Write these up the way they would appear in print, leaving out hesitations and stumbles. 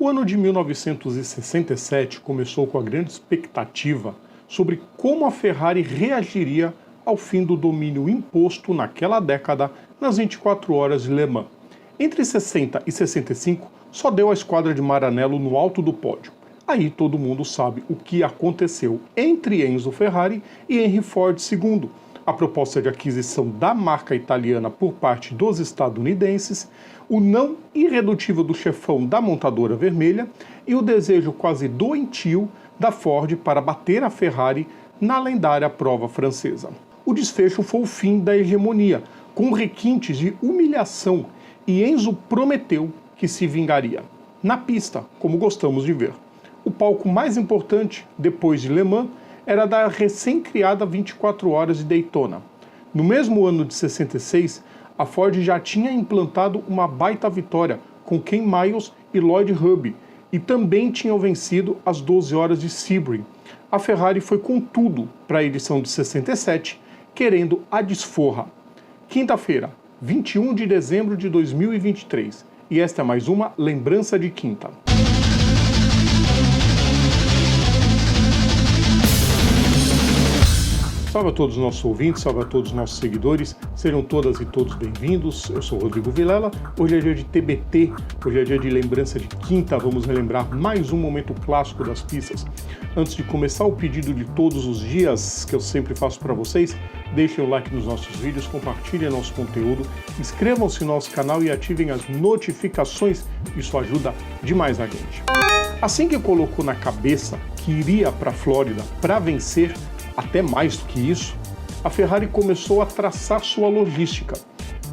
O ano de 1967 começou com a grande expectativa sobre como a Ferrari reagiria ao fim do domínio imposto naquela década nas 24 horas de Le Mans. Entre 60 e 65, só deu a esquadra de Maranello no alto do pódio. Aí todo mundo sabe o que aconteceu entre Enzo Ferrari e Henry Ford II. A proposta de aquisição da marca italiana por parte dos estadunidenses, o não irredutível do chefão da montadora vermelha e o desejo quase doentio da Ford para bater a Ferrari na lendária prova francesa. O desfecho foi o fim da hegemonia, com requintes de humilhação, e Enzo prometeu que se vingaria. Na pista, como gostamos de ver. O palco mais importante, depois de Le Mans, era da recém-criada 24 Horas de Daytona. No mesmo ano de 66, a Ford já tinha implantado uma baita vitória com Ken Miles e Lloyd Ruby, e também tinham vencido as 12 horas de Sebring. A Ferrari foi com tudo para a edição de 67, querendo a desforra. Quinta-feira, 21 de dezembro de 2023, e esta é mais uma lembrança de quinta. Salve a todos os nossos ouvintes, salve a todos os nossos seguidores, sejam todas e todos bem-vindos. Eu sou Rodrigo Vilela, hoje é dia de TBT, hoje é dia de lembrança de quinta, vamos relembrar mais um momento clássico das pistas. Antes de começar o pedido de todos os dias que eu sempre faço para vocês, deixem o like nos nossos vídeos, compartilhem nosso conteúdo, inscrevam-se no nosso canal e ativem as notificações, isso ajuda demais a gente. Assim que colocou na cabeça que iria para a Flórida para vencer, até mais do que isso, a Ferrari começou a traçar sua logística.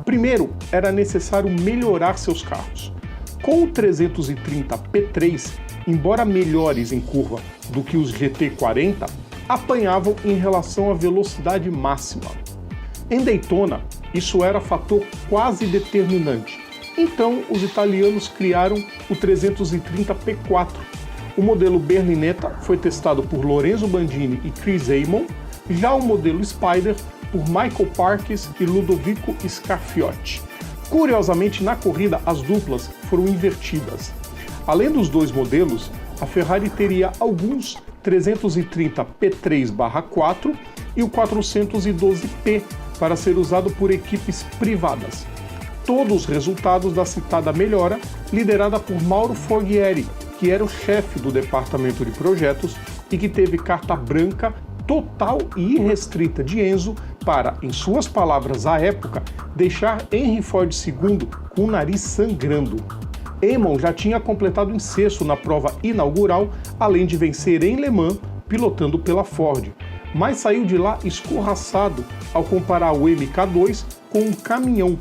Primeiro, era necessário melhorar seus carros. Com o 330 P3, embora melhores em curva do que os GT40, apanhavam em relação à velocidade máxima. Em Daytona, isso era fator quase determinante. Então, os italianos criaram o 330 P4. O modelo Berlinetta foi testado por Lorenzo Bandini e Chris Amon, já o modelo Spider por Michael Parkes e Ludovico Scarfiotti. Curiosamente, na corrida, as duplas foram invertidas. Além dos dois modelos, a Ferrari teria alguns 330 P3/4 e o 412P para ser usado por equipes privadas. Todos os resultados da citada melhora, liderada por Mauro Forghieri, que era o chefe do departamento de projetos e que teve carta branca total e irrestrita de Enzo para, em suas palavras à época, deixar Henry Ford II com o nariz sangrando. Amon já tinha completado em sexto na prova inaugural, além de vencer em Le Mans, pilotando pela Ford, mas saiu de lá escorraçado ao comparar o MK2 com um caminhão.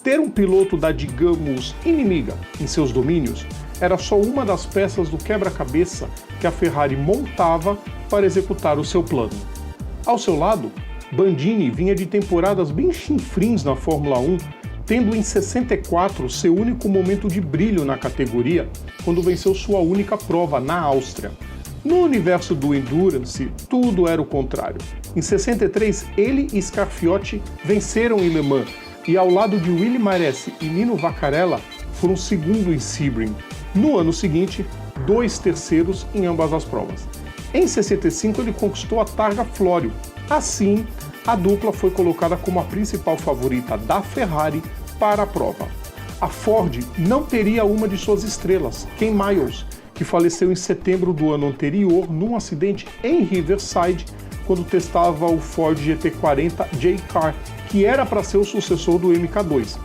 Ter um piloto da, digamos, inimiga em seus domínios era só uma das peças do quebra-cabeça que a Ferrari montava para executar o seu plano. Ao seu lado, Bandini vinha de temporadas bem chinfrins na Fórmula 1, tendo em 64 seu único momento de brilho na categoria, quando venceu sua única prova na Áustria. No universo do Endurance, tudo era o contrário. Em 63, ele e Scarfiotti venceram em Le Mans, e ao lado de Willy Maresi e Nino Vaccarella, foram segundo em Sebring. No ano seguinte, 2 terceiros em ambas as provas. Em 65, ele conquistou a Targa Florio. Assim, a dupla foi colocada como a principal favorita da Ferrari para a prova. A Ford não teria uma de suas estrelas, Ken Miles, que faleceu em setembro do ano anterior num acidente em Riverside, quando testava o Ford GT40 J-Car, que era para ser o sucessor do MK2.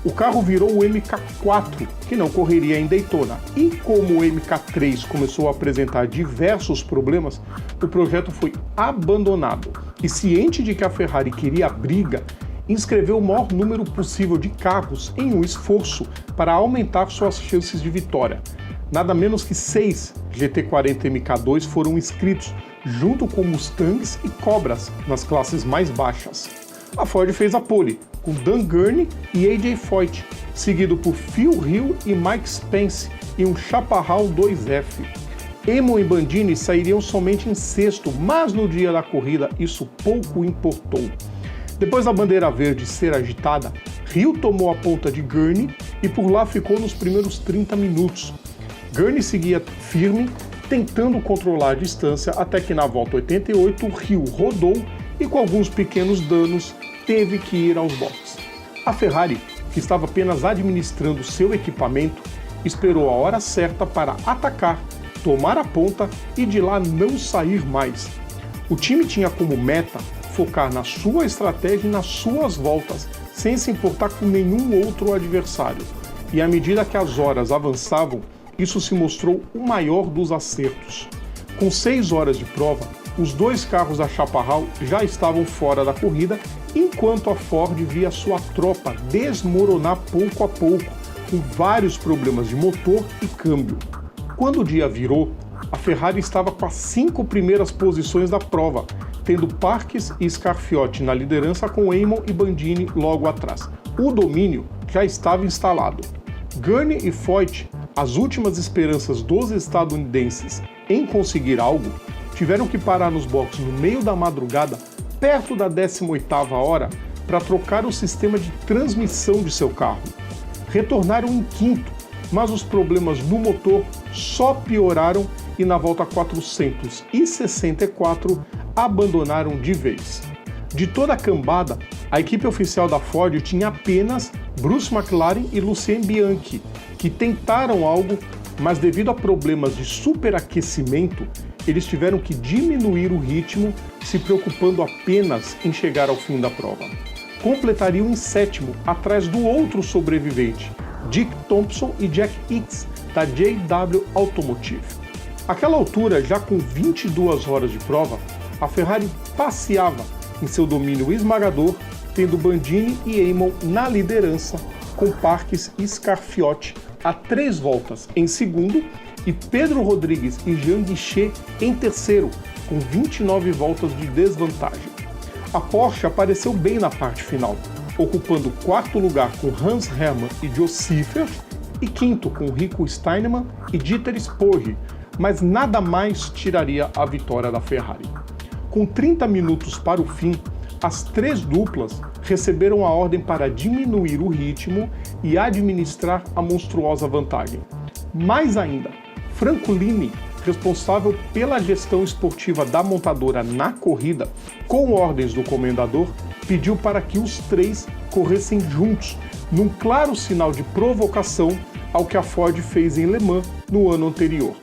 O carro virou o MK4, que não correria em Daytona, e como o MK3 começou a apresentar diversos problemas, o projeto foi abandonado. E ciente de que a Ferrari queria a briga, inscreveu o maior número possível de carros em um esforço para aumentar suas chances de vitória. Nada menos que 6 GT40 MK2 foram inscritos, junto com Mustangs e Cobras, nas classes mais baixas. A Ford fez a pole, com Dan Gurney e AJ Foyt, seguido por Phil Hill e Mike Spence em um Chaparral 2F. Amon e Bandini sairiam somente em sexto, mas no dia da corrida isso pouco importou. Depois da bandeira verde ser agitada, Hill tomou a ponta de Gurney e por lá ficou nos primeiros 30 minutos. Gurney seguia firme, tentando controlar a distância, até que na volta 88 o Hill rodou e, com alguns pequenos danos, teve que ir aos boxes. A Ferrari, que estava apenas administrando seu equipamento, esperou a hora certa para atacar, tomar a ponta e de lá não sair mais. O time tinha como meta focar na sua estratégia e nas suas voltas, sem se importar com nenhum outro adversário. E à medida que as horas avançavam, isso se mostrou o maior dos acertos. Com 6 horas de prova, os dois carros da Chaparral já estavam fora da corrida, enquanto a Ford via sua tropa desmoronar pouco a pouco, com vários problemas de motor e câmbio. Quando o dia virou, a Ferrari estava com as 5 primeiras posições da prova, tendo Parques e Scarfiotti na liderança, com Amon e Bandini logo atrás. O domínio já estava instalado. Gurney e Foyt, as últimas esperanças dos estadunidenses em conseguir algo, tiveram que parar nos boxes no meio da madrugada, perto da 18ª hora, para trocar o sistema de transmissão de seu carro. Retornaram em quinto, mas os problemas no motor só pioraram e na volta 464 abandonaram de vez. De toda a cambada, a equipe oficial da Ford tinha apenas Bruce McLaren e Lucien Bianchi, que tentaram algo, mas devido a problemas de superaquecimento, eles tiveram que diminuir o ritmo, se preocupando apenas em chegar ao fim da prova. Completariam em sétimo, atrás do outro sobrevivente, Dick Thompson e Jack Hicks, da JW Automotive. Àquela altura, já com 22 horas de prova, a Ferrari passeava em seu domínio esmagador, tendo Bandini e Amon na liderança, com Parques e Scarfiotti a 3 voltas em segundo e Pedro Rodrigues e Jean Guichet em terceiro, com 29 voltas de desvantagem. A Porsche apareceu bem na parte final, ocupando o 4º lugar com Hans Hermann e Joe Seifert e 5º com Rico Steinemann e Dieter Spohr, mas nada mais tiraria a vitória da Ferrari. Com 30 minutos para o fim, as 3 duplas receberam a ordem para diminuir o ritmo e administrar a monstruosa vantagem. Mais ainda, Francolini, responsável pela gestão esportiva da montadora na corrida, com ordens do comendador, pediu para que os 3 corressem juntos, num claro sinal de provocação ao que a Ford fez em Le Mans no ano anterior.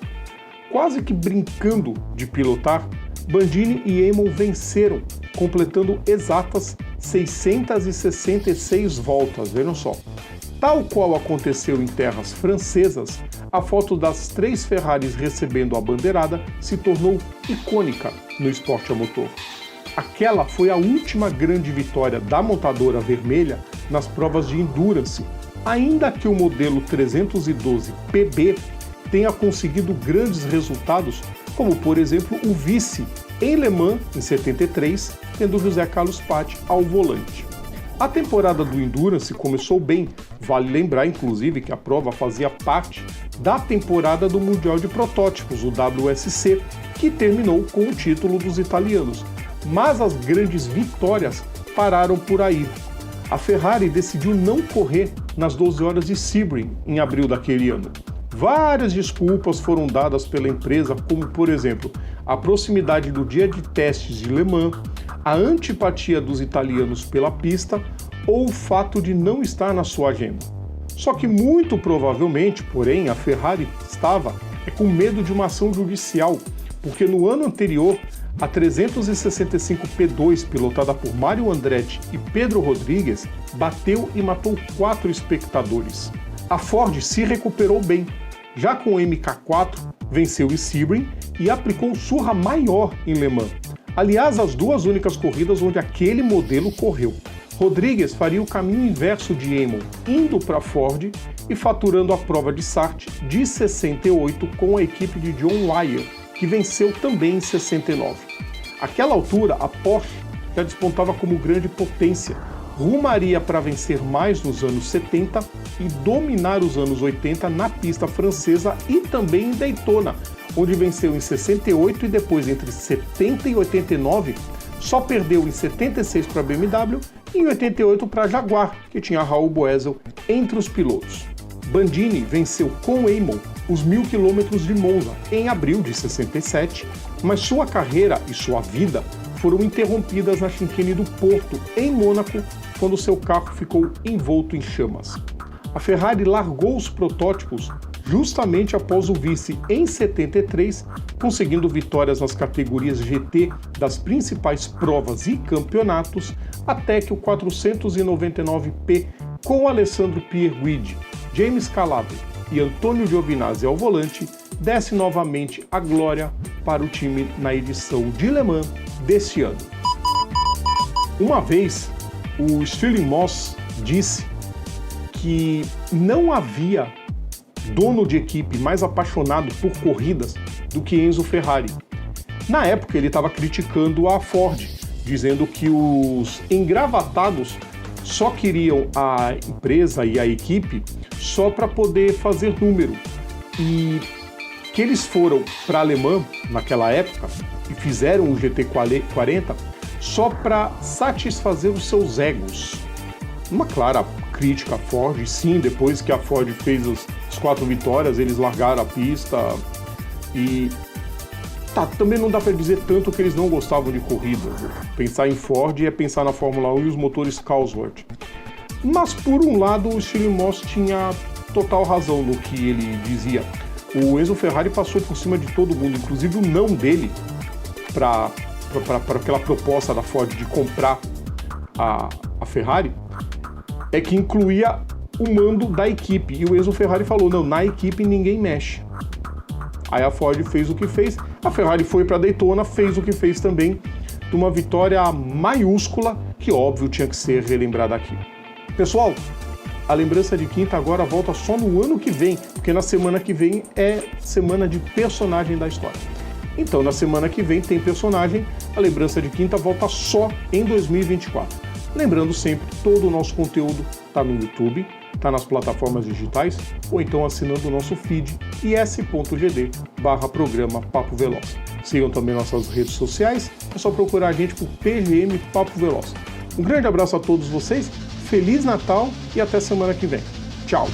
Quase que brincando de pilotar, Bandini e Amon venceram, completando exatas 666 voltas, vejam só. Tal qual aconteceu em terras francesas, a foto das 3 Ferraris recebendo a bandeirada se tornou icônica no esporte a motor. Aquela foi a última grande vitória da montadora vermelha nas provas de endurance, ainda que o modelo 312 PB tenha conseguido grandes resultados, como por exemplo o vice em Le Mans em 73, tendo José Carlos Patti ao volante. A temporada do Endurance começou bem, vale lembrar inclusive que a prova fazia parte da temporada do Mundial de Protótipos, o WSC, que terminou com o título dos italianos, mas as grandes vitórias pararam por aí. A Ferrari decidiu não correr nas 12 horas de Sebring em abril daquele ano. Várias desculpas foram dadas pela empresa, como por exemplo, a proximidade do dia de testes de Le Mans, a antipatia dos italianos pela pista ou o fato de não estar na sua agenda. Só que muito provavelmente, porém, a Ferrari estava com medo de uma ação judicial, porque no ano anterior, a 365 P2, pilotada por Mario Andretti e Pedro Rodrigues, bateu e matou 4 espectadores. A Ford se recuperou bem. Já com o MK4, venceu em Sebring e aplicou surra maior em Le Mans. Aliás, as 2 únicas corridas onde aquele modelo correu. Rodrigues faria o caminho inverso de Amon, indo para Ford e faturando a prova de Sarthe de 68 com a equipe de John Wyer, que venceu também em 69. Àquela altura, a Porsche já despontava como grande potência, rumaria para vencer mais nos anos 70 e dominar os anos 80 na pista francesa e também em Daytona, onde venceu em 68 e depois entre 70 e 89 só perdeu em 76 para a BMW e em 88 para a Jaguar, que tinha Raul Boesel entre os pilotos. Bandini venceu com Amon os 1000 km de Monza, em abril de 67, mas sua carreira e sua vida foram interrompidas na chicane do Porto, em Mônaco, quando seu carro ficou envolto em chamas. A Ferrari largou os protótipos justamente após o vice em 73, conseguindo vitórias nas categorias GT das principais provas e campeonatos, até que o 499P, com Alessandro Pierguidi, James Calado e Antônio Giovinazzi ao volante, desse novamente a glória para o time na edição de Le Mans deste ano. Uma vez, o Stirling Moss disse que não havia dono de equipe mais apaixonado por corridas do que Enzo Ferrari. Na época, ele estava criticando a Ford, dizendo que os engravatados só queriam a empresa e a equipe só para poder fazer número, e que eles foram para Le Mans naquela época e fizeram o GT40 só para satisfazer os seus egos. Uma clara crítica à Ford, sim, depois que a Ford fez as 4 vitórias, eles largaram a pista e também não dá para dizer tanto que eles não gostavam de corrida. Pensar em Ford é pensar na Fórmula 1 e os motores Cosworth. Mas, por um lado, o Stirling Moss tinha total razão no que ele dizia. O Enzo Ferrari passou por cima de todo mundo, inclusive o não dele para aquela proposta da Ford de comprar a Ferrari, é que incluía o mando da equipe. E o Enzo Ferrari falou, não, na equipe ninguém mexe. Aí a Ford fez o que fez, a Ferrari foi para Daytona, fez o que fez também, de uma vitória maiúscula, que óbvio tinha que ser relembrada aqui. Pessoal, a lembrança de quinta agora volta só no ano que vem, porque na semana que vem é semana de personagem da história. Então, na semana que vem tem personagem, a lembrança de quinta volta só em 2024. Lembrando sempre, todo o nosso conteúdo está no YouTube, está nas plataformas digitais, ou então assinando o nosso feed is.gd/programa Papo Veloz. Sigam também nossas redes sociais, é só procurar a gente por PGM Papo Veloz. Um grande abraço a todos vocês, Feliz Natal e até semana que vem. Tchau!